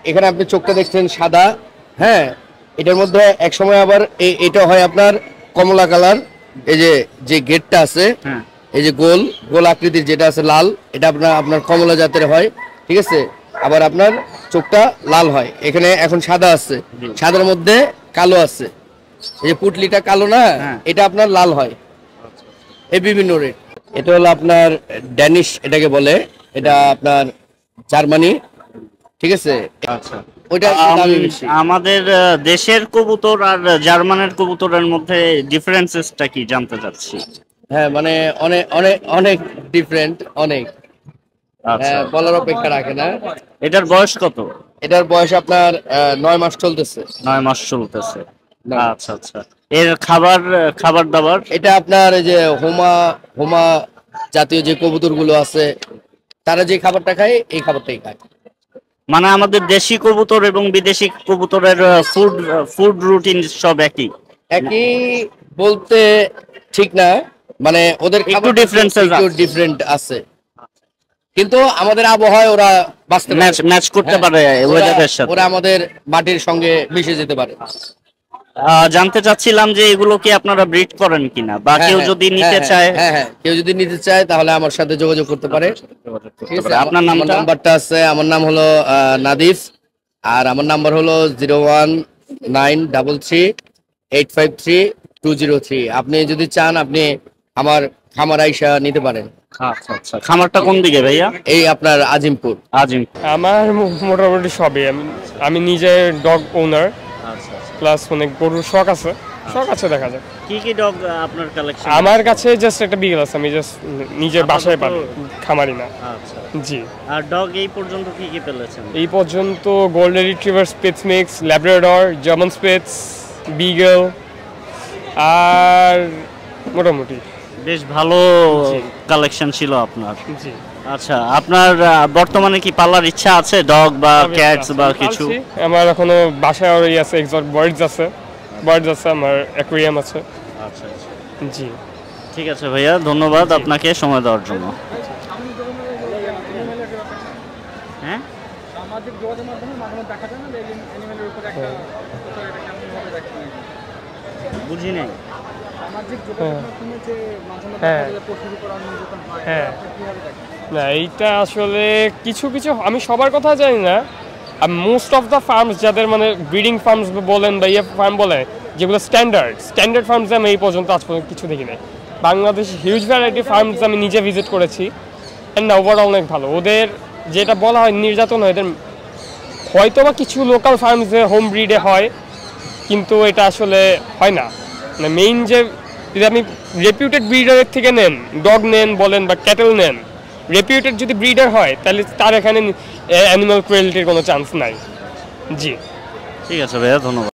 এখানে আপনি চোখটা দেখছেন সাদা, হ্যাঁ, এটার মধ্যে এক সময় আবার এটা হয় আপনার কমলা কালার। এই যে যে গেটটা আছে, এই যে গোল গোল আকৃতির যেটা আছে লাল, এটা আপনার আপনার কমলা জাতের হয়, ঠিক আছে। আবার আপনার চোখটা লাল হয়। এখানে এখন সাদা আছে, সাদার মধ্যে কালো আছে। এই যে পুটলিটা কালো না, এটা আপনার লাল হয়। এই বিভিন্ন রেট। এটা হলো আপনার ড্যানিশ, এটাকে বলে, এটা আপনার জার্মানি, ঠিক আছে। আচ্ছা, ওইটা দামি বেশি। আমাদের দেশের কবুতর আর জার্মানের কবুতরের মধ্যে ডিফারেন্সেসটা কি জানতে চাচ্ছি। হ্যাঁ, মানে অনেক অনেক অনেক ডিফারেন্ট, অনেক। আচ্ছা, বলার অপেক্ষা রাখে না। এটার বয়স কত? এটার বয়স আপনার 9 মাস চলতেছে। 9 মাস চলতেছে। 9 মাস। আচ্ছা আচ্ছা, এর খাবার খাবার দাবার? এটা আপনার এই যে হোমা হোমা জাতীয় যে কবুতর গুলো আছে, তারা যে খাবারটা খায় এই খাবারটাই খায়। মানে আমাদের দেশি কবুতর এবং বিদেশি কবুতরের ফুড ফুড রুটিন সব একই? একই বলতে ঠিক না, মানে ওদের একটু ডিফারেন্ট আছে, কিন্তু আমাদের আবহাওয়ায় ওরা বাঁচতে ম্যাচ করতে পারে ওয়েদারের সাথে। ওরা আমাদের মাটির সঙ্গে মিশে যেতে পারে। জানতে চাচ্ছিলাম যে এগুলো কি আপনারা ব্রিড করেন কিনা, বা কেউ যদি নিতে চায়? হ্যাঁ, কেউ যদি নিতে চায় তাহলে আমার সাথে যোগাযোগ করতে পারে। ঠিক আছে, আপনার নাম্বারটা আছে, আমার নাম হলো নাদিফ, আর আমার নাম্বার হলো 019333853 আপনি যদি চান আপনি আমার খামার আইসা নিতে পারেন। আচ্ছা আচ্ছা, খামারটা কোন দিকে ভাইয়া? এই আপনার আজিমপুর। আমার মোটামুটি সবই। আমি নিজে ডগ ওনার, প্লাস অনেক গরুর শখ আছে, দেখা যায়। কি কি ডগ আপনার কালেকশন? আমার কাছে জাস্ট একটা বিগল আছে, আমি জাস্ট নিজের বাসায় পালি, খামারি না। আচ্ছা জি। আর ডগ এই পর্যন্ত কি কি পেলেছেন? এই পর্যন্ত golden retriever, spitz mix, labrador, German spitz, beagle, আর মোটামুটি বেশ ভালো কালেকশন ছিল আপনার। জি। আচ্ছা, আপনার বর্তমানে কি পালার ইচ্ছা আছে, ডগ বা ক্যাটস বা কিছু? আমার এখনো বাসায় আছে, এক্সোটিক বার্ডস আছে, আমার অ্যাকুয়ারিয়াম আছে। আচ্ছা আচ্ছা, জি। ঠিক আছে ভাইয়া, ধন্যবাদ আপনাকে সময় দেওয়ার জন্য। হ্যাঁ, সামাজিক যোগাযোগের মাধ্যমে মাঝে মাঝে দেখা যায় না অ্যানিমেলের উপর একটা এটা কেমন ভাবে দেখতে বুঝি নাই। সামাজিক যোগাযোগের মাধ্যমে যে মাঝে মাঝে দেখা যায় পশুর উপর নির্যাতন হয়, আপনি কিভাবে দেখেন? না, এইটা আসলে কিছু কিছু, আমি সবার কথা জানি না, মোস্ট অফ দ্য ফার্মস যাদের মানে ব্রিডিং ফার্মস বলেন বা ফার্ম বলে, যেগুলো স্ট্যান্ডার্ড ফার্মস, আমি এই পর্যন্ত আজ পর্যন্ত কিছু দেখি নাই। বাংলাদেশ হিউজ ভ্যারাইটি ফার্মস আমি নিজে ভিজিট করেছি, অ্যান্ড ওভারঅল অনেক ভালো। ওদের যেটা বলা হয় নির্যাতন হয়, এদের হয়তো বা কিছু লোকাল ফার্মসে হোম ব্রিডে হয়, কিন্তু এটা আসলে হয় না। মানে মেইন যে, যদি আপনি রেপিউটেড ব্রিডারের থেকে নেন, ডগ নেন বলেন বা ক্যাটেল নেন, রেপিউটেড যদি ব্রিডার হয় তাহলে তার এখানে অ্যানিমাল ক্রুয়েলটির কোনো চান্স নাই। জি, ঠিক আছে ভাইয়া, ধন্যবাদ।